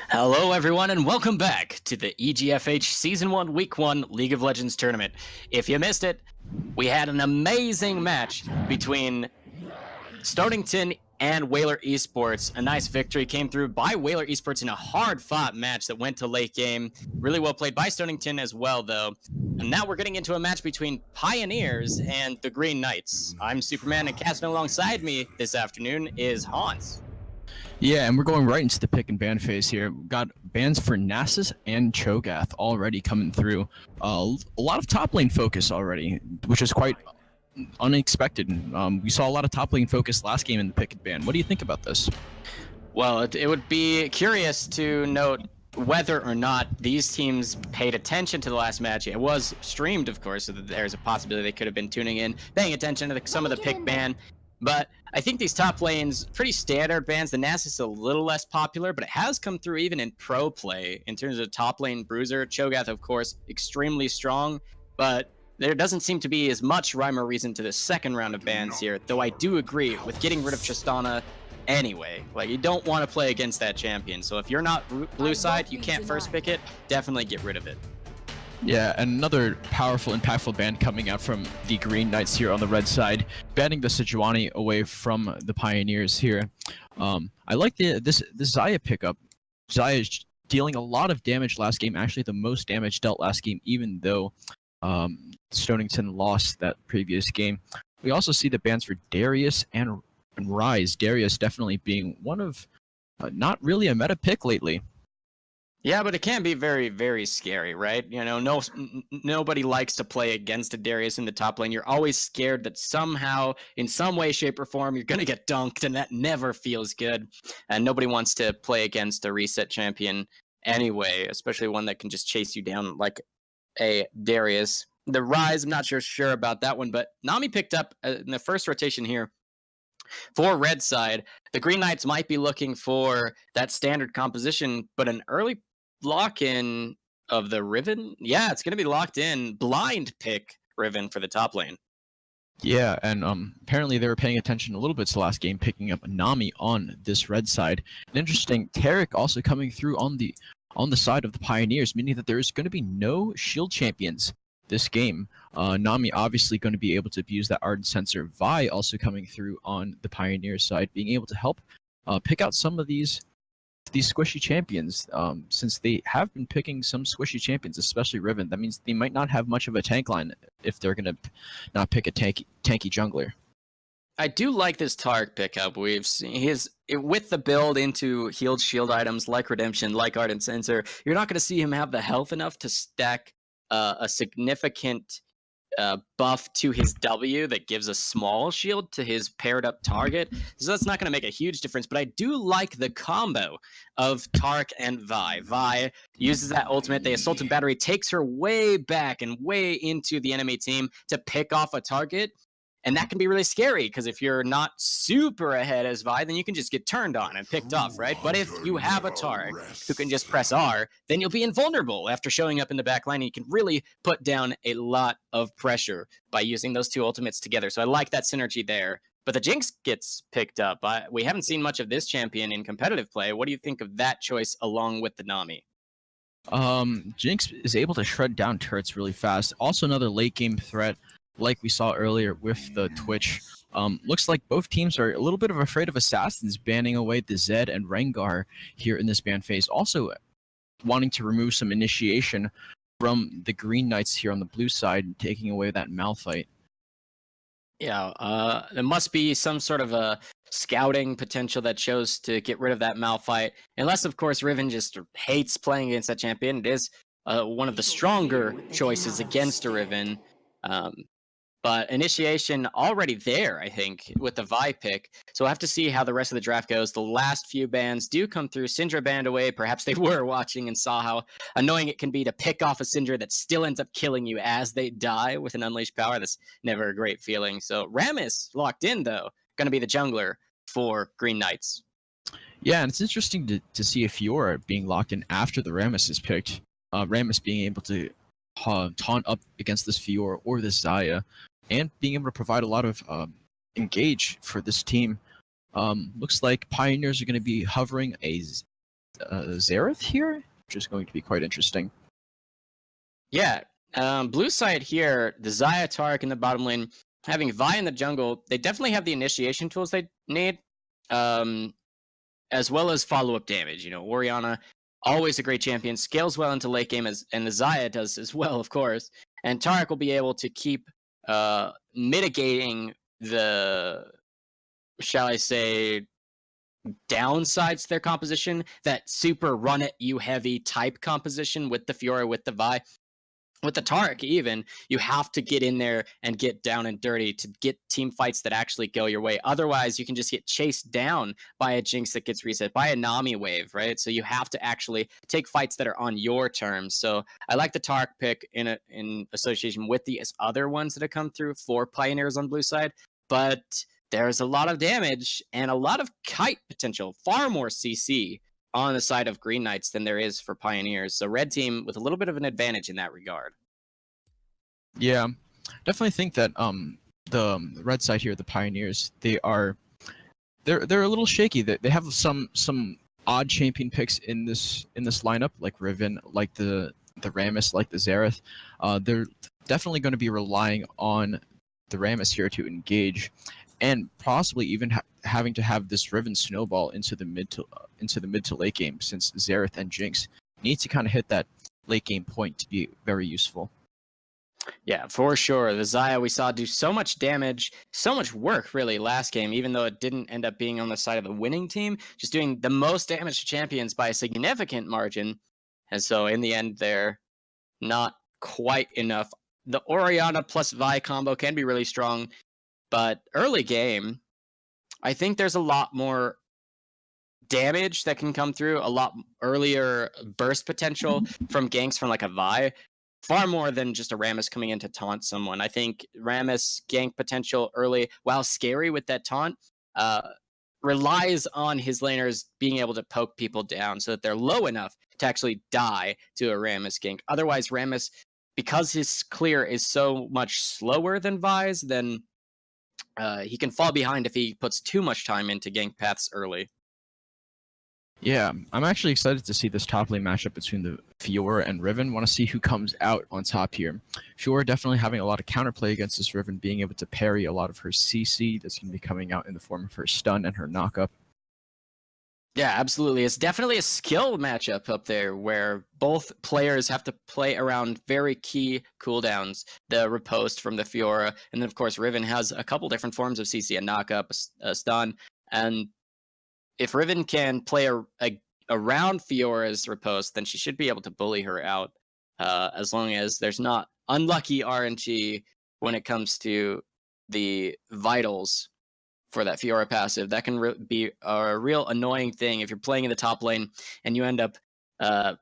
Hello, everyone, and welcome back to the EGFH Season 1, Week 1 League of Legends Tournament. If you missed it, we had an amazing match between Stonington and Whaler Esports. A nice victory came through by Whaler Esports in a hard-fought match that went to late game. Really well played by Stonington as well, though. And now we're getting into a match between Pioneers and the Green Knights. I'm Superman, and casting alongside me this afternoon is Hans. Yeah, and we're going right into the pick and ban phase here. We've got bans for Nasus and Cho'Gath already coming through. A lot of top lane focus already, which is quite unexpected. We saw a lot of top lane focus last game in the pick and ban. What do you think about this? Well, it would be curious to note whether or not these teams paid attention to the last match. It was streamed, of course, so that there's a possibility they could have been tuning in, paying attention to some of the pick ban. But I think these top lanes, pretty standard bans. The Nasus is a little less popular, but it has come through even in pro play in terms of top lane bruiser. Cho'Gath, of course, extremely strong, but there doesn't seem to be as much rhyme or reason to the second round of bans here, though I do agree with getting rid of Tristana anyway. Like, you don't want to play against that champion, so if you're not blue side, you can't first pick it, definitely get rid of it. Yeah, and another powerful, impactful ban coming out from the Green Knights here on the red side, banning the Sejuani away from the Pioneers here. I like this Xayah pickup. Xayah is dealing a lot of damage last game, actually the most damage dealt last game, even though Stonington lost that previous game. We also see the bans for Darius and Ryze. Darius definitely being one of not really a meta pick lately. Yeah, but it can be very, very scary, right? You know, nobody likes to play against a Darius in the top lane. You're always scared that somehow, in some way, shape, or form, you're going to get dunked, and that never feels good. And nobody wants to play against a reset champion anyway, especially one that can just chase you down like a Darius. The Ryze, I'm not sure about that one, but Nami picked up in the first rotation here. For red side, the Green Knights might be looking for that standard composition, but an early lock-in of the Riven? Yeah, it's going to be locked in. Blind pick Riven for the top lane. Yeah, and apparently they were paying attention a little bit to the last game, picking up Nami on this red side. And interesting, Taric also coming through on the side of the Pioneers, meaning that there's going to be no shield champions this game. Nami obviously going to be able to abuse that Ardent Sensor. Vi also coming through on the Pioneer side, being able to help pick out some of these squishy champions, since they have been picking some squishy champions, especially Riven. That means they might not have much of a tank line if they're going to not pick a tanky jungler. I do like this Taric pickup. We've seen with the build into healed shield items like Redemption, like Ardent Sensor, you're not going to see him have the health enough to stack a significant buff to his W that gives a small shield to his paired up target. So that's not going to make a huge difference, but I do like the combo of Taric and Vi. Vi uses that ultimate, the Assaulted Battery takes her way back and way into the enemy team to pick off a target. And that can be really scary, because if you're not super ahead as Vi, then you can just get turned on and picked off, right? But if you have a Taric who can just press R, then you'll be invulnerable after showing up in the back line, and you can really put down a lot of pressure by using those two ultimates together. So I like that synergy there. But the Jinx gets picked up. We haven't seen much of this champion in competitive play. What do you think of that choice along with the Nami? Jinx is able to shred down turrets really fast. Also another late game threat, like we saw earlier with the Twitch. Looks like both teams are a little bit afraid of assassins, banning away the Zed and Rengar here in this ban phase. Also wanting to remove some initiation from the Green Knights here on the blue side, taking away that Malphite. Yeah, there must be some sort of a scouting potential that shows to get rid of that Malphite. Unless, of course, Riven just hates playing against that champion. It is one of the stronger choices against a Riven. But initiation already there, I think, with the Vi pick. So we'll have to see how the rest of the draft goes. The last few bans do come through. Syndra banned away. Perhaps they were watching and saw how annoying it can be to pick off a Syndra that still ends up killing you as they die with an unleashed power. That's never a great feeling. So Rammus locked in, though. Going to be the jungler for Green Knights. Yeah, and it's interesting to see a Fiora being locked in after the Rammus is picked. Rammus being able to taunt up against this Fiora or this Xayah, and being able to provide a lot of engage for this team. Looks like Pioneers are going to be hovering a Xerath here, which is going to be quite interesting. Yeah. Blue side here, the Xayah Taric in the bottom lane, having Vi in the jungle, they definitely have the initiation tools they need, as well as follow-up damage. You know, Orianna, always a great champion, scales well into late game, and the Xayah does as well, of course. And Taric will be able to keep mitigating the, shall I say, downsides to their composition, that super run at you heavy type composition with the Fiora, with the Vi. With the Taric, even, you have to get in there and get down and dirty to get team fights that actually go your way. Otherwise, you can just get chased down by a Jinx that gets reset, by a Nami wave, right? So you have to actually take fights that are on your terms. So I like the Taric pick in association with the other ones that have come through for Pioneers on blue side. But there's a lot of damage and a lot of kite potential, far more CC on the side of Green Knights than there is for Pioneers. So red team with a little bit of an advantage in that regard. Yeah, definitely think that the red side here, the Pioneers, they're a little shaky. They have some odd champion picks in this lineup, like Riven, like the Rammus, like the Xerath. They're definitely going to be relying on the Rammus here to engage, and possibly even having to have this Riven snowball into the mid to late game, since Xerath and Jinx need to kind of hit that late game point to be very useful. Yeah, for sure. The Xayah we saw do so much damage, so much work really last game, even though it didn't end up being on the side of the winning team, just doing the most damage to champions by a significant margin. And so in the end, they're not quite enough. The Orianna plus Vi combo can be really strong, but early game, I think there's a lot more damage that can come through, a lot earlier burst potential from ganks from like a Vi, far more than just a Rammus coming in to taunt someone. I think Rammus gank potential early, while scary with that taunt, relies on his laners being able to poke people down so that they're low enough to actually die to a Rammus gank. Otherwise, Rammus, because his clear is so much slower than Vi's, then he can fall behind if he puts too much time into gank paths early. Yeah, I'm actually excited to see this top lane matchup between the Fiora and Riven. Want to see who comes out on top here. Fiora definitely having a lot of counterplay against this Riven, being able to parry a lot of her CC that's going to be coming out in the form of her stun and her knockup. Yeah, absolutely. It's definitely a skill matchup up there where both players have to play around very key cooldowns. The riposte from the Fiora, and then of course Riven has a couple different forms of CC, a knockup, a stun, and if Riven can play around Fiora's riposte, then she should be able to bully her out, as long as there's not unlucky RNG when it comes to the vitals for that Fiora passive. That can be a real annoying thing if you're playing in the top lane and you end up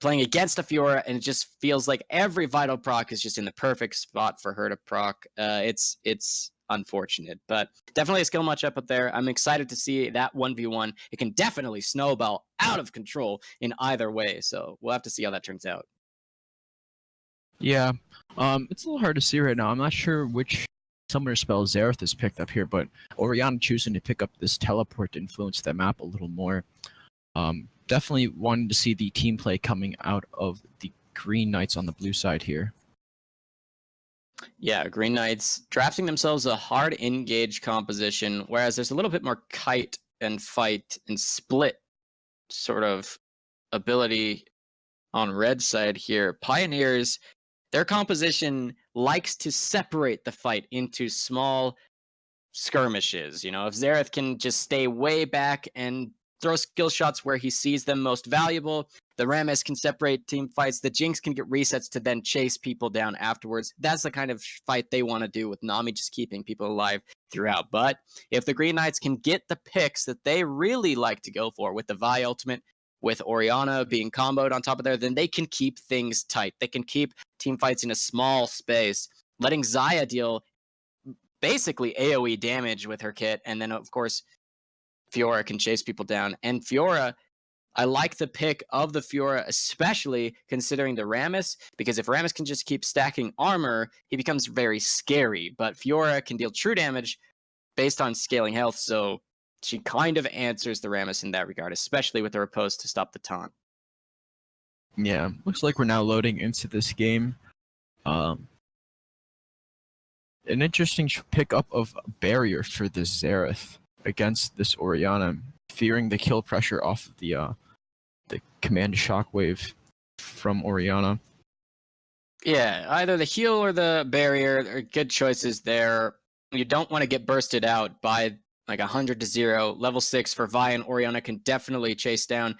playing against a Fiora and it just feels like every vital proc is just in the perfect spot for her to proc. It's unfortunate, but definitely a skill matchup up there. I'm excited to see that 1v1. It can definitely snowball out of control in either way, so we'll have to see how that turns out. Yeah, it's a little hard to see right now. I'm not sure which summoner spell Xerath has picked up here, but Orianna choosing to pick up this teleport to influence the map a little more. Definitely wanted to see the team play coming out of the Green Knights on the blue side here. Yeah, Green Knights drafting themselves a hard engage composition, whereas there's a little bit more kite and fight and split sort of ability on red side here. Pioneers, their composition likes to separate the fight into small skirmishes. You know, if Xerath can just stay way back and throw skill shots where he sees them most valuable, the Rammus can separate team fights, the Jinx can get resets to then chase people down afterwards. That's the kind of fight they want to do, with Nami just keeping people alive throughout. But if the Green Knights can get the picks that they really like to go for, with the Vi ultimate, with Orianna being comboed on top of there, then they can keep things tight. They can keep team fights in a small space, letting Xayah deal basically AoE damage with her kit, and then of course Fiora can chase people down. And Fiora, I like the pick of the Fiora, especially considering the Rammus, because if Rammus can just keep stacking armor, he becomes very scary. But Fiora can deal true damage based on scaling health, so she kind of answers the Rammus in that regard, especially with the riposte to stop the taunt. Yeah, looks like we're now loading into this game. Um, an interesting pickup of barrier for this Xerath against this Orianna, fearing the kill pressure off of the command shockwave from Orianna. Yeah, either the heal or the barrier are good choices there. You don't want to get bursted out by like 100-0. Level 6 for Vi and Orianna can definitely chase down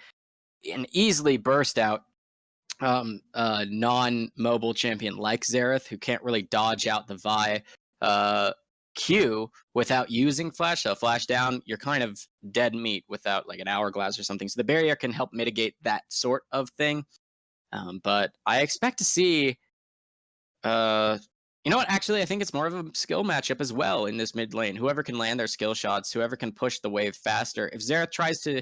and easily burst out non-mobile champion like Xerath, who can't really dodge out the Vi Q without using flash. So flash down, you're kind of dead meat without like an hourglass or something. So the barrier can help mitigate that sort of thing. But I expect to see you know what? Actually, I think it's more of a skill matchup as well in this mid lane. Whoever can land their skill shots, whoever can push the wave faster. If Xerath tries to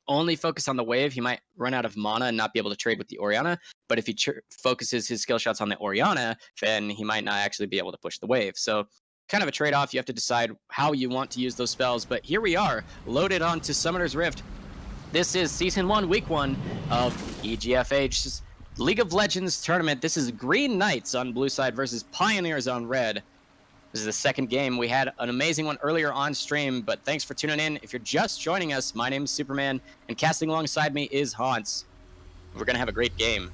only focus on the wave, he might run out of mana and not be able to trade with the Orianna. But if he focuses his skill shots on the Orianna, then he might not actually be able to push the wave. So kind of a trade-off. You have to decide how you want to use those spells. But here we are, loaded onto Summoner's Rift. This is Season 1, Week 1 of EGFH's League of Legends tournament. This is Green Knights on blue side versus Pioneers on red. This is the second game. We had an amazing one earlier on stream, but thanks for tuning in. If you're just joining us, my name is Superman, and casting alongside me is Hans. We're going to have a great game.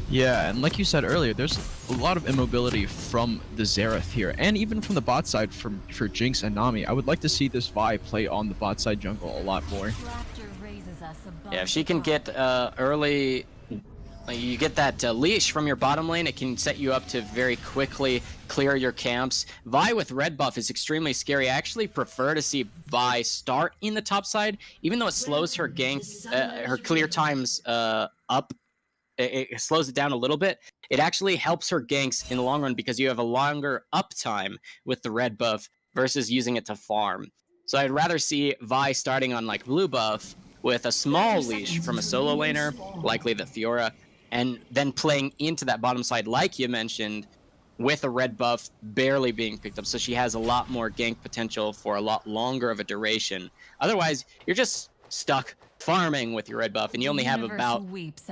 Yeah, and like you said earlier, there's a lot of immobility from the Xerath here, and even from the bot side for Jinx and Nami. I would like to see this Vi play on the bot side jungle a lot more. Yeah, if she can get early... You get that leash from your bottom lane, it can set you up to very quickly clear your camps. Vi with red buff is extremely scary. I actually prefer to see Vi start in the top side, even though it slows her gank, her clear times up. It slows it down a little bit. It actually helps her ganks in the long run because you have a longer uptime with the red buff versus using it to farm. So I'd rather see Vi starting on like blue buff with a small leash from a solo laner, likely the Fiora, and then playing into that bottom side, like you mentioned, with a red buff barely being picked up. So she has a lot more gank potential for a lot longer of a duration. Otherwise, you're just stuck farming with your red buff, and you only have about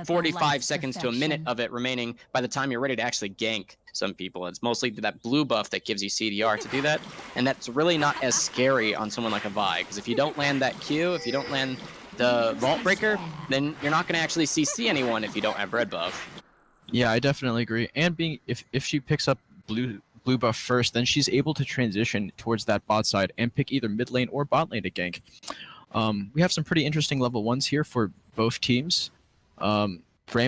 45 seconds to a minute of it remaining by the time you're ready to actually gank some people. It's mostly that blue buff that gives you CDR to do that, and that's really not as scary on someone like a Vi, because if you don't land that Q, if you don't land the Vault Breaker, then you're not going to actually CC anyone if you don't have red buff. Yeah, I definitely agree. And if she picks up blue buff first, then she's able to transition towards that bot side and pick either mid lane or bot lane to gank. We have some pretty interesting level 1s here for both teams. Ram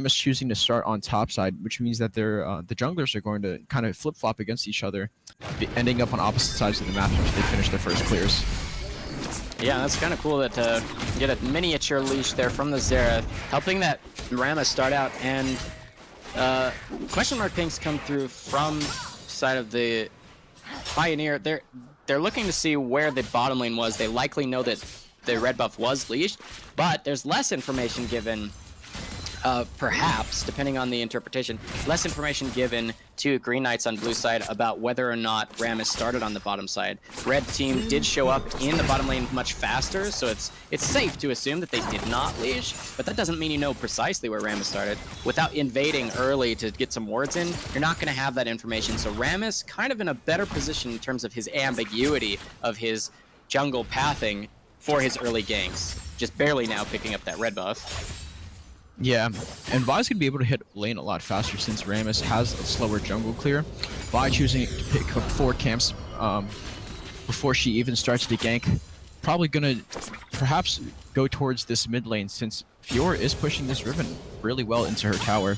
is choosing to start on top side, which means that the junglers are going to kind of flip-flop against each other, ending up on opposite sides of the map after they finish their first clears. Yeah, that's kind of cool that you get a miniature leash there from the Xerath, helping that Rama start out, and question mark pings come through from side of the Pioneer. They're looking to see where the bottom lane was. They likely know that the red buff was leashed, but there's less information given, perhaps, depending on the interpretation, less information given to Green Knights on blue side about whether or not Rammus started on the bottom side. Red team did show up in the bottom lane much faster, so it's safe to assume that they did not leash, but that doesn't mean you know precisely where Rammus started. Without invading early to get some wards in, you're not going to have that information, so Rammus kind of in a better position in terms of his ambiguity of his jungle pathing for his early ganks. Just barely now picking up that red buff. Yeah, and Vi's going to be able to hit lane a lot faster since Rammus has a slower jungle clear. Vi choosing to pick up 4 camps before she even starts to gank. Probably going to perhaps go towards this mid lane since Fiora is pushing this Riven really well into her tower.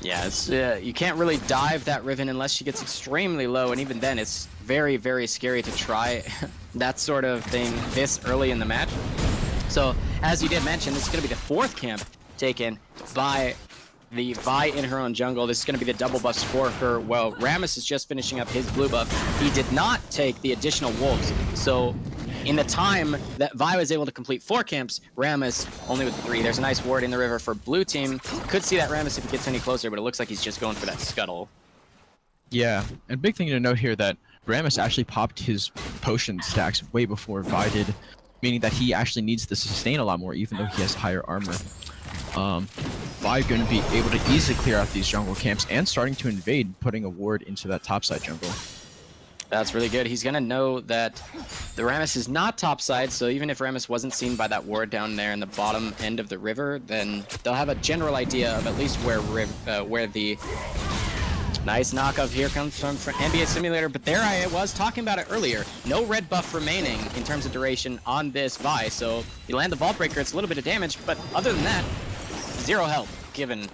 Yeah, it's you can't really dive that Riven unless she gets extremely low, and even then it's very, very scary to try that sort of thing this early in the match. So, as you did mention, this is going to be the 4th camp taken by the Vi in her own jungle. This is going to be the double buffs for her. Well, Rammus is just finishing up his blue buff. He did not take the additional wolves. So in the time that Vi was able to complete 4 camps, Rammus only with 3. There's a nice ward in the river for blue team. Could see that Rammus if he gets any closer, but it looks like he's just going for that scuttle. Yeah, and big thing to note here that Rammus actually popped his potion stacks way before Vi did, meaning that he actually needs to sustain a lot more even though he has higher armor. Vi going to be able to easily clear out these jungle camps and starting to invade, putting a ward into that topside jungle. That's really good. He's going to know that the Rammus is not topside, so even if Rammus wasn't seen by that ward down there in the bottom end of the river, then they'll have a general idea of at least where the nice knockoff here comes from NBA Simulator. But there I was talking about it earlier. No red buff remaining in terms of duration on this Vi, so you land the Vault Breaker, it's a little bit of damage, but other than that, zero help given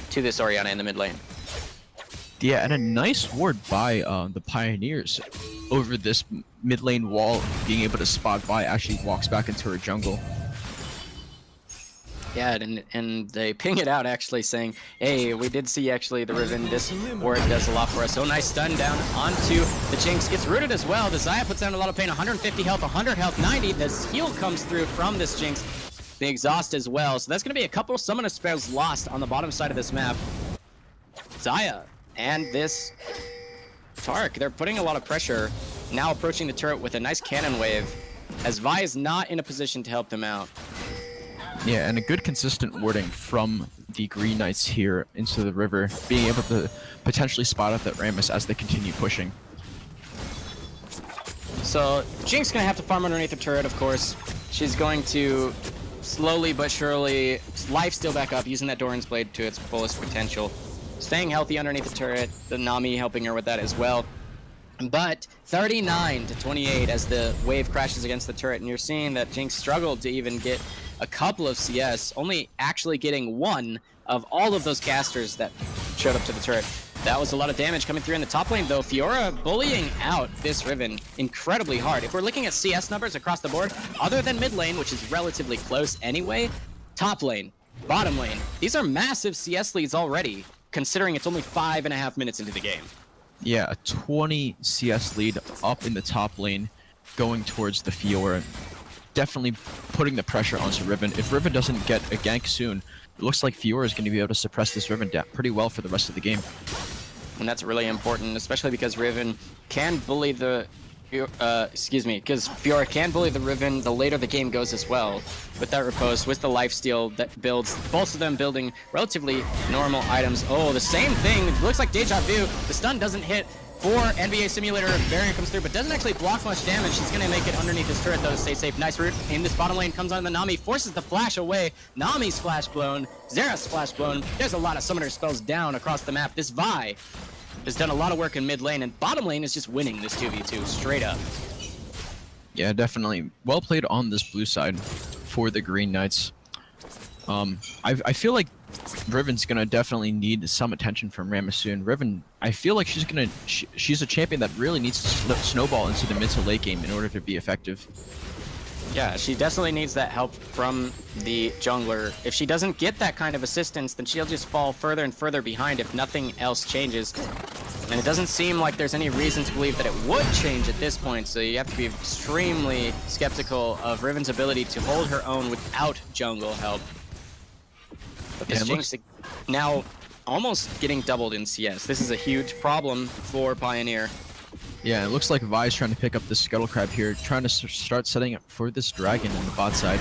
to this Orianna in the mid lane. Yeah, and a nice ward by the Pioneers over this mid lane wall, being able to spot Vi actually walks back into her jungle. Yeah, and they ping it out actually saying, hey, we did see actually the Riven, this ward does a lot for us. So nice stun down onto the Jinx, gets rooted as well. The Xayah puts down a lot of pain, 150 health, 100 health, 90. This heal comes through from this Jinx, the exhaust as well. So that's going to be a couple summoner spells lost on the bottom side of this map. Xayah and this Tark, they're putting a lot of pressure, now approaching the turret with a nice cannon wave, as Vi is not in a position to help them out. Yeah, and a good consistent warding from the Green Knights here into the river, being able to potentially spot out that Rammus as they continue pushing. So Jinx gonna have to farm underneath the turret, of course. She's going to slowly but surely life steal back up, using that Doran's Blade to its fullest potential. Staying healthy underneath the turret, the Nami helping her with that as well. But 39 to 28 as the wave crashes against the turret, and you're seeing that Jinx struggled to even get a couple of CS, only actually getting one of all of those casters that showed up to the turret. That was a lot of damage coming through in the top lane, though. Fiora bullying out this Riven incredibly hard. If we're looking at CS numbers across the board, other than mid lane, which is relatively close anyway, top lane, bottom lane, these are massive CS leads already, considering it's only 5.5 minutes into the game. Yeah, a 20 CS lead up in the top lane, going towards the Fiora. Definitely putting the pressure onto Riven. If Riven doesn't get a gank soon, it looks like Fiora is going to be able to suppress this Riven pretty well for the rest of the game. And that's really important, especially because Riven can bully the... because Fiora can bully the Riven the later the game goes as well. With that riposte, with the lifesteal that builds, both of them building relatively normal items. Oh, the same thing. It looks like Deja Vu. The stun doesn't hit for NBA Simulator. Barrier comes through, but doesn't actually block much damage. She's going to make it underneath this turret, though, to stay safe. Nice root in this bottom lane. Comes on the Nami, forces the flash away. Nami's flash blown. Xerath's flash blown. There's a lot of summoner spells down across the map. This Vi has done a lot of work in mid lane, and bottom lane is just winning this 2v2 straight up. Yeah, definitely. Well played on this blue side for the Green Knights. I feel like Riven's gonna definitely need some attention from Rammus soon. Riven, I feel like she's a champion that really needs to snowball into the mid to late game in order to be effective. Yeah, she definitely needs that help from the jungler. If she doesn't get that kind of assistance, then she'll just fall further and further behind if nothing else changes. And it doesn't seem like there's any reason to believe that it would change at this point, so you have to be extremely skeptical of Riven's ability to hold her own without jungle help. But this Jinx now almost getting doubled in CS. This is a huge problem for Pioneer. Yeah, it looks like Vi's trying to pick up this Scuttle Crab here, trying to start setting up for this dragon on the bot side.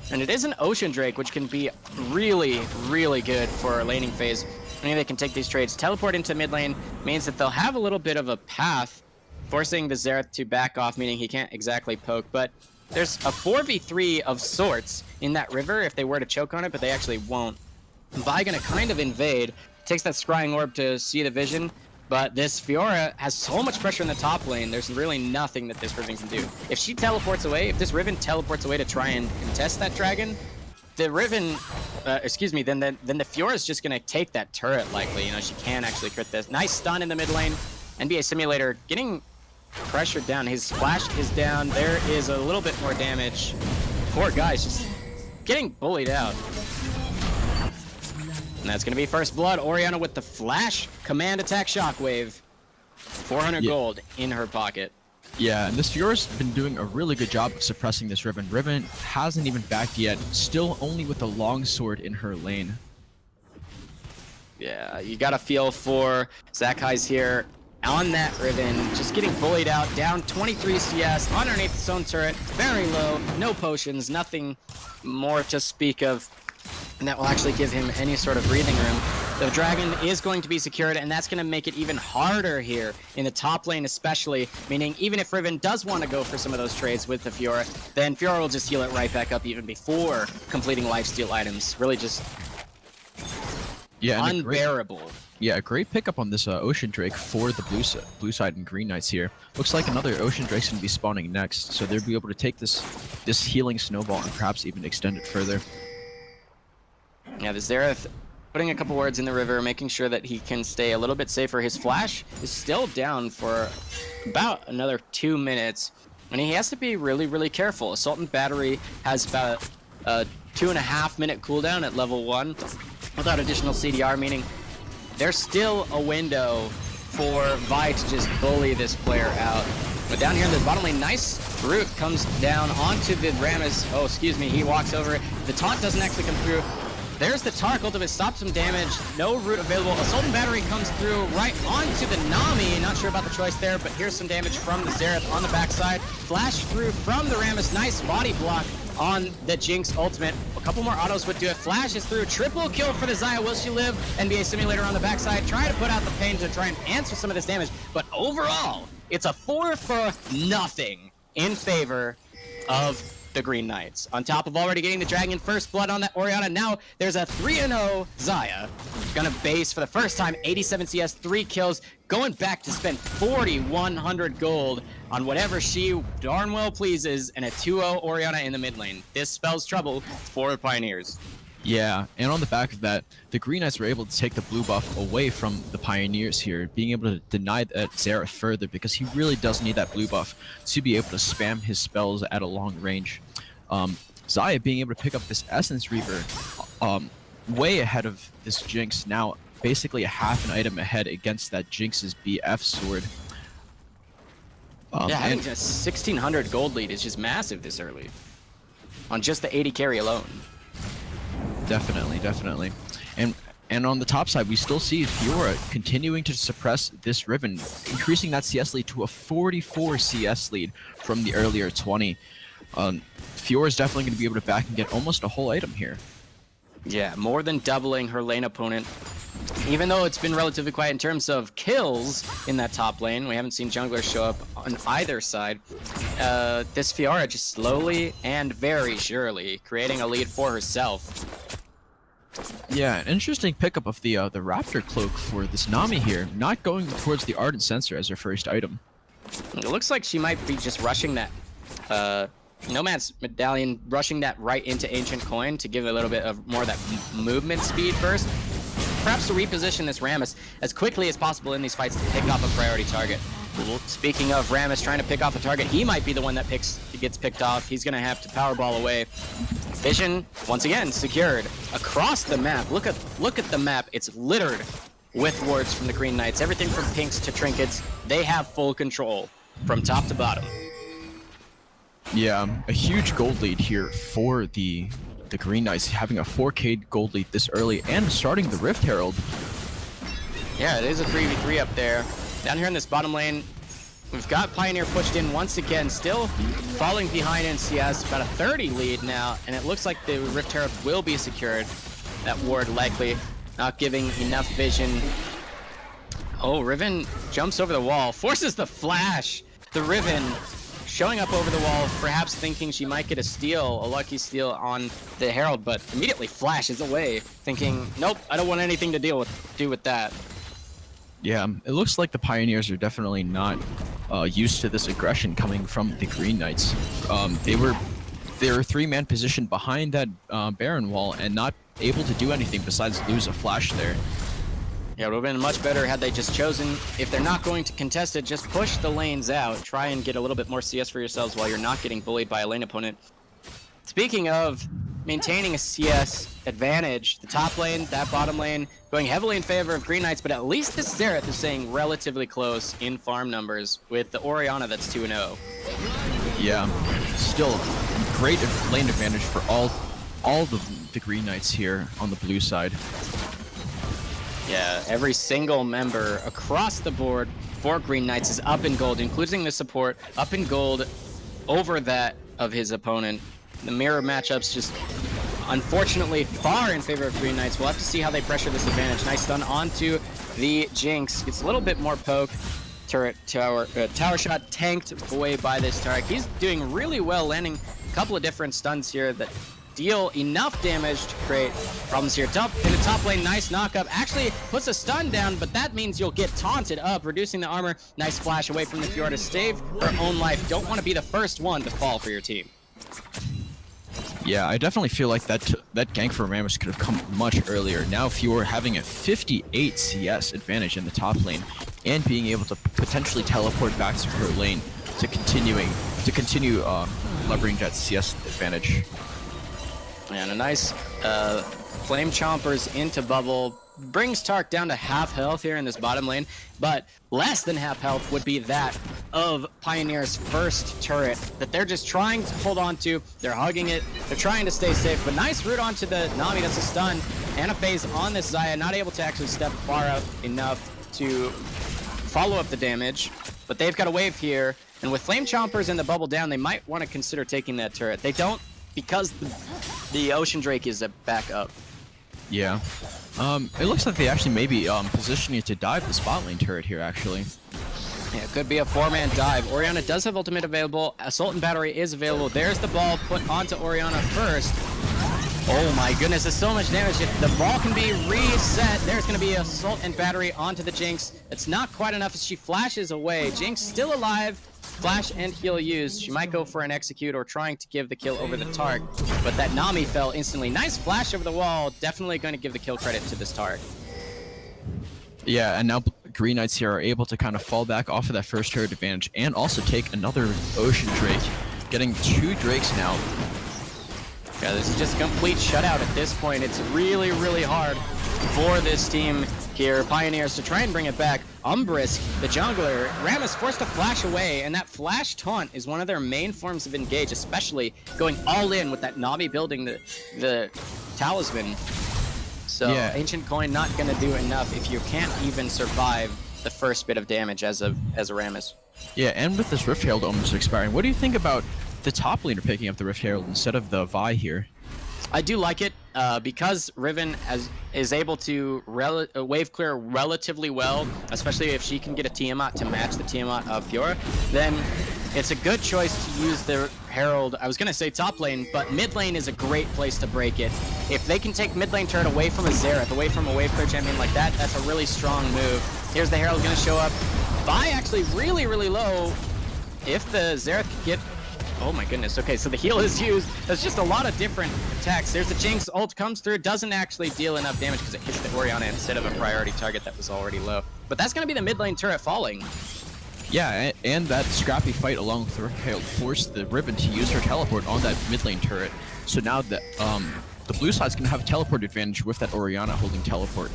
And it is an Ocean Drake, which can be really, really good for a laning phase. Maybe they can take these trades. Teleport into mid lane means that they'll have a little bit of a path, forcing the Xerath to back off, meaning he can't exactly poke. But there's a 4v3 of sorts in that river if they were to choke on it, but they actually won't. Vi gonna kind of invade, takes that Scrying Orb to see the vision, but this Fiora has so much pressure in the top lane, there's really nothing that this Riven can do. If she teleports away, if this Riven teleports away to try and contest that dragon, the Riven, then the Fiora's just gonna take that turret likely. You know, she can actually crit this. Nice stun in the mid lane. NBA Simulator getting pressured down. His splash is down. There is a little bit more damage. Poor guy's just getting bullied out. And that's going to be first blood. Orianna with the flash command attack shockwave. 400 gold in her pocket. Yeah, and this Fiora's been doing a really good job of suppressing this Riven. Riven hasn't even backed yet, still only with a longsword in her lane. Yeah, you got to feel for Zakai's here on that Riven, just getting bullied out, down 23 CS, underneath its own turret, very low, no potions, nothing more to speak of. and that will actually give him any sort of breathing room. The dragon is going to be secured, and that's going to make it even harder here in the top lane especially, meaning even if Riven does want to go for some of those trades with the Fiora, then Fiora will just heal it right back up even before completing lifesteal items. Really just unbearable. A great pickup on this Ocean Drake for the blue side and Green Knights here. Looks like another Ocean Drake's going to be spawning next, so they'll be able to take this healing snowball and perhaps even extend it further. Yeah, the Xerath putting a couple words in the river, making sure that he can stay a little bit safer. His flash is still down for about another 2 minutes, and he has to be really, really careful. Assault and Battery has about a 2.5-minute cooldown at level 1 without additional CDR, meaning there's still a window for Vi to just bully this player out. But down here in the bottom lane, nice root comes down onto the Rammus. Oh, excuse me, he walks over it. The taunt doesn't actually come through. There's the Tark ultimate, stops some damage, no root available. Assault and Battery comes through right onto the Nami. Not sure about the choice there, but here's some damage from the Xerath on the backside. Flash through from the Rammus, nice body block on the Jinx ultimate. A couple more autos would do it. Flash is through, triple kill for the Xayah. Will she live? NBA Simulator on the backside, try to put out the pain to try and answer some of this damage. But overall, it's a 4-for-0 in favor of the Green Knights. On top of already getting the Dragon First Blood on that Orianna, now there's a 3-0 Xayah. Gonna base for the first time, 87 CS, 3 kills, going back to spend 4,100 gold on whatever she darn well pleases, and a 2-0 Orianna in the mid lane. This spells trouble for Pioneers. Yeah, and on the back of that, the Green Knights were able to take the blue buff away from the Pioneers here, being able to deny that Xerath further, because he really does need that blue buff to be able to spam his spells at a long range. Xayah being able to pick up this Essence Reaver way ahead of this Jinx, now basically a half an item ahead against that Jinx's BF sword. Yeah, having a 1,600 gold lead is just massive this early on just the 80 carry alone. Definitely. And on the top side, we still see Fiora continuing to suppress this Riven, increasing that CS lead to a 44 CS lead from the earlier 20. Fiora is definitely going to be able to back and get almost a whole item here. Yeah, more than doubling her lane opponent. Even though it's been relatively quiet in terms of kills in that top lane, we haven't seen junglers show up on either side. This Fiora just slowly and very surely creating a lead for herself. Yeah, an interesting pickup of the Raptor Cloak for this Nami here, not going towards the Ardent Sensor as her first item. It looks like she might be just rushing that Nomad's Medallion, rushing that right into Ancient Coin to give a little bit of more of that movement speed burst. Perhaps to reposition this Rammus as quickly as possible in these fights to pick off a priority target. Speaking of Rammus trying to pick off a target, he might be the one that gets picked off. He's going to have to Powerball away. Vision, once again, secured across the map. Look at the map. It's littered with wards from the Green Knights. Everything from pinks to trinkets. They have full control from top to bottom. Yeah, a huge gold lead here for the Green Knights, having a 4K gold lead this early and starting the Rift Herald. Yeah, it is a 3v3 up there. Down here in this bottom lane, we've got Pioneer pushed in once again, still falling behind in CS, about a 30 lead now, and it looks like the Rift Herald will be secured. That ward likely not giving enough vision. Oh, Riven jumps over the wall, forces the flash. The Riven showing up over the wall, perhaps thinking she might get a lucky steal on the Herald, but immediately flashes away, thinking, nope, I don't want anything to do with that. Yeah, it looks like the Pioneers are definitely not used to this aggression coming from the Green Knights. They were 3-man positioned behind that Baron wall and not able to do anything besides lose a flash there. Yeah, it would have been much better had they just chosen, if they're not going to contest it, just push the lanes out. Try and get a little bit more CS for yourselves while you're not getting bullied by a lane opponent. Speaking of maintaining a CS advantage, the top lane, that bottom lane, going heavily in favor of Green Knights, but at least this Xerath is staying relatively close in farm numbers with the Orianna that's 2-0. Yeah, still great lane advantage for all the Green Knights here on the blue side. Yeah, every single member across the board for Green Knights is up in gold, including the support, up in gold over that of his opponent. The mirror matchups just unfortunately far in favor of Green Knights. We'll have to see how they pressure this advantage. Nice stun onto the Jinx. Gets a little bit more poke. Turret tower shot tanked away by this Tarek. He's doing really well, landing a couple of different stuns here that deal enough damage to create problems here. In the top lane, nice knockup. Actually puts a stun down, but that means you'll get taunted up, reducing the armor. Nice flash away from the Fiora to save her own life. Don't want to be the first one to fall for your team. Yeah, I definitely feel like that gank for Rammus could have come much earlier. Now Fiora having a 58 CS advantage in the top lane and being able to potentially teleport back to her lane to continue leveraging that CS advantage. And a nice Flame Chompers into bubble brings Tark down to half health here in this bottom lane, but less than half health would be that of Pioneer's first turret that they're just trying to hold on to. They're hugging it, they're trying to stay safe, but nice root onto the Nami. That's a stun and a phase on this Xayah, not able to actually step far out enough to follow up the damage, but they've got a wave here, and with Flame Chompers and the bubble down, they might want to consider taking that turret. They don't, because the Ocean Drake is back up. Yeah. It looks like they actually may be positioning to dive the spot lane turret here, actually. Yeah, it could be a 4-man dive. Orianna does have ultimate available. Assault and Battery is available. There's the ball put onto Orianna first. Oh my goodness, there's so much damage. If the ball can be reset, there's going to be Assault and Battery onto the Jinx. It's not quite enough as she flashes away. Jinx still alive. Flash and heal used. She might go for an execute or trying to give the kill over the Tark, but that Nami fell instantly. Nice flash over the wall. Definitely going to give the kill credit to this Tark. Yeah, and now Green Knights here are able to kind of fall back off of that first turret advantage and also take another Ocean Drake, getting 2 Drakes now. Yeah, this is just a complete shutout at this point. It's really, really hard for this team here, Pioneers, to try and bring it back. Umbrisk, the jungler, Rammus forced to flash away, and that flash taunt is one of their main forms of engage, especially going all in with that Nami building the talisman. So yeah. Ancient Coin not going to do enough if you can't even survive the first bit of damage as a Rammus. Yeah, and with this Rift Herald almost expiring, what do you think about the top laner picking up the Rift Herald instead of the Vi here? I do like it because Riven is able to wave clear relatively well, especially if she can get a Tiamat to match the Tiamat of Fiora, then it's a good choice to use the Herald. I was going to say top lane, but mid lane is a great place to break it. If they can take mid lane turret away from a Xerath, away from a wave clear champion like that, that's a really strong move. Here's the Herald going to show up. Vi actually really, really low. If the Xerath could get... Oh my goodness, okay, so the heal is used. There's just a lot of different attacks. There's the Jinx, ult comes through, doesn't actually deal enough damage because it hits the Orianna instead of a priority target that was already low. But that's going to be the mid lane turret falling. Yeah, and that scrappy fight along with the Rift Herald forced the Riven to use her teleport on that mid lane turret. So now the blue side's going to have a teleport advantage with that Orianna holding teleport.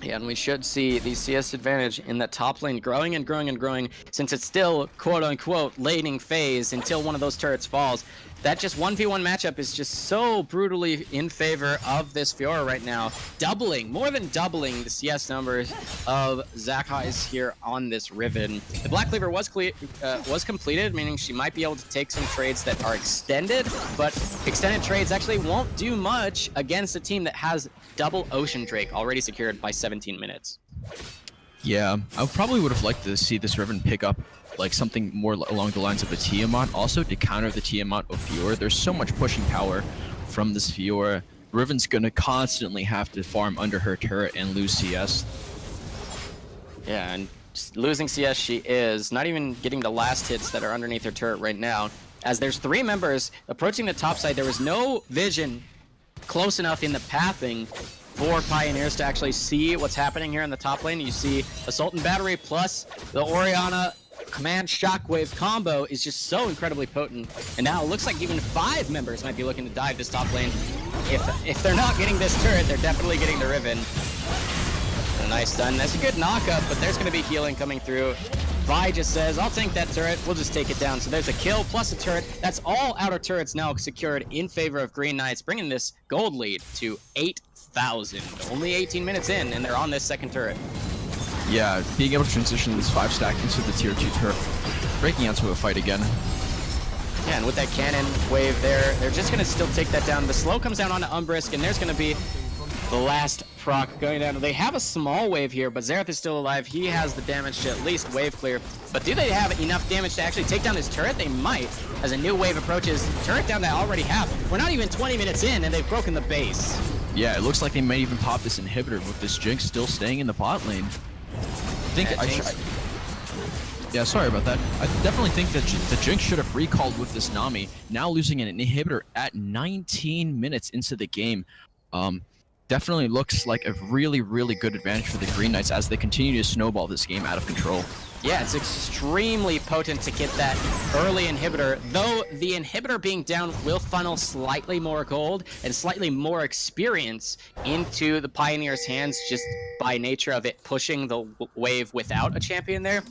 Yeah, and we should see the CS advantage in that top lane growing and growing and growing, since it's still quote-unquote laning phase until one of those turrets falls. That just 1v1 matchup is just so brutally in favor of this Fiora right now, more than doubling the CS numbers of Zakhai's here on this Riven. The Black Cleaver was completed, meaning she might be able to take some trades that are extended, but extended trades actually won't do much against a team that has double Ocean Drake already secured by 17 minutes. Yeah, I probably would have liked to see this Riven pick up like something more along the lines of a Tiamat, also to counter the Tiamat of Fiora. There's so much pushing power from this Fiora. Riven's gonna constantly have to farm under her turret and lose CS. Yeah, and just losing CS she is, not even getting the last hits that are underneath her turret right now. As there's 3 members approaching the top side, there was no vision close enough in the pathing for Pioneers to actually see what's happening here in the top lane. You see Assault and Battery plus the Orianna Command Shockwave combo is just so incredibly potent. And now it looks like even 5 members might be looking to dive this top lane. If they're not getting this turret, they're definitely getting the Riven. A nice stun. That's a good knockup, but there's going to be healing coming through. Vi just says, I'll tank that turret, we'll just take it down. So there's a kill plus a turret. That's all outer turrets now secured in favor of Green Knights, bringing this gold lead to 8,000. Only 18 minutes in, and they're on this second turret. Yeah, being able to transition this 5 stack into the tier 2 turret, breaking out to a fight again. Yeah, and with that cannon wave there, they're just going to still take that down. The slow comes down onto Umbrisk, and there's going to be the last proc going down. They have a small wave here, but Xerath is still alive. He has the damage to at least wave clear. But do they have enough damage to actually take down this turret? They might, as a new wave approaches. Turret down they already have. We're not even 20 minutes in, and they've broken the base. Yeah, it looks like they might even pop this inhibitor with this Jinx still staying in the bot lane. I think yeah, sorry about that. I definitely think that the Jinx should have recalled with this Nami. Now losing an inhibitor at 19 minutes into the game. Definitely looks like a really, really good advantage for the Green Knights as they continue to snowball this game out of control. Yeah, it's extremely potent to get that early inhibitor, though the inhibitor being down will funnel slightly more gold and slightly more experience into the Pioneers' hands just by nature of it pushing the wave without a champion there.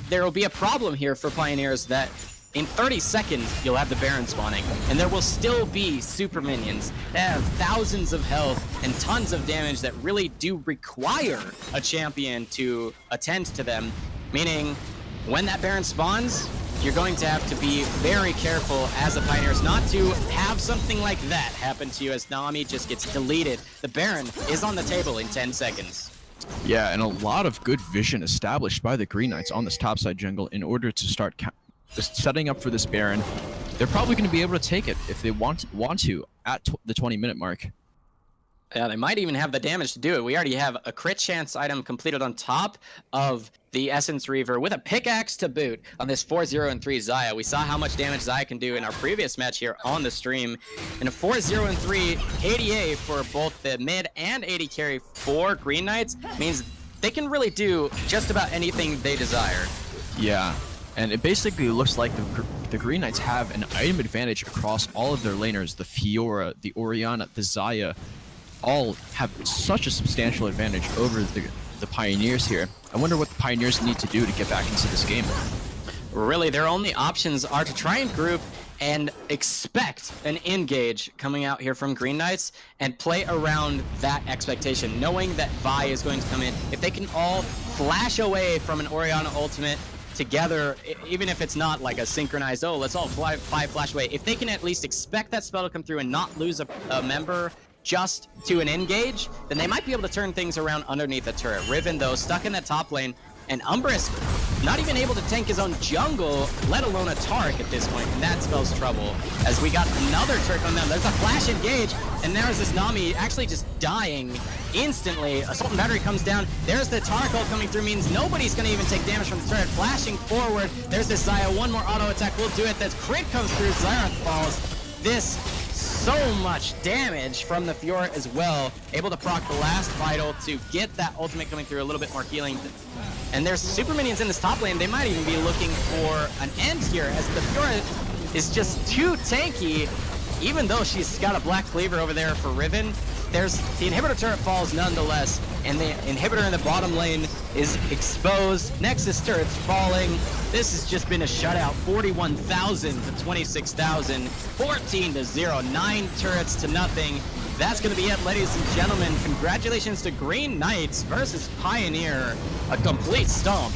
There will be a problem here for Pioneers that in 30 seconds, you'll have the Baron spawning, and there will still be super minions that have thousands of health and tons of damage that really do require a champion to attend to them, meaning when that Baron spawns, you're going to have to be very careful as a Pioneers not to have something like that happen to you as Nami just gets deleted. The Baron is on the table in 10 seconds. Yeah, and a lot of good vision established by the Green Knights on this topside jungle in order to start just setting up for this Baron. They're probably going to be able to take it if they want to at the 20-minute mark. Yeah, they might even have the damage to do it. We already have a crit chance item completed on top of the Essence Reaver with a pickaxe to boot on this 4-0 and 3 Xayah. We saw how much damage Xayah can do in our previous match here on the stream. And a 4-0 and 3 KDA for both the mid and AD carry for Green Knights means they can really do just about anything they desire. Yeah. And it basically looks like the Green Knights have an item advantage across all of their laners. The Fiora, the Orianna, the Xayah, all have such a substantial advantage over the Pioneers here. I wonder what the Pioneers need to do to get back into this game. Really, their only options are to try and group and expect an engage coming out here from Green Knights and play around that expectation, knowing that Vi is going to come in. If they can all flash away from an Orianna ultimate together, even if it's not like a synchronized, oh, let's all flash away. If they can at least expect that spell to come through and not lose a member just to an engage, then they might be able to turn things around underneath the turret. Riven, though, stuck in that top lane, and Umbrisk not even able to tank his own jungle, let alone a Taric at this point, and that spells trouble. As we got another turret on them, there's a flash engage, and there's this Nami actually just dying instantly. Assault and Battery comes down, there's the Taric ult coming through, means nobody's gonna even take damage from the turret. Flashing forward, there's this Xayah, one more auto attack will do it. That crit comes through, Xerath falls. This so much damage from the Fiora as well. Able to proc the last Vital to get that ultimate coming through, a little bit more healing. And there's super minions in this top lane. They might even be looking for an end here as the Fiora is just too tanky. Even though she's got a Black Cleaver over there for Riven, there's the inhibitor turret falls nonetheless, and the inhibitor in the bottom lane is exposed. Nexus turret's falling. This has just been a shutout. 41,000 to 26,000, 14-0, 9 turrets to nothing. That's going to be it, ladies and gentlemen. Congratulations to Green Knights versus Pioneer. A complete stomp.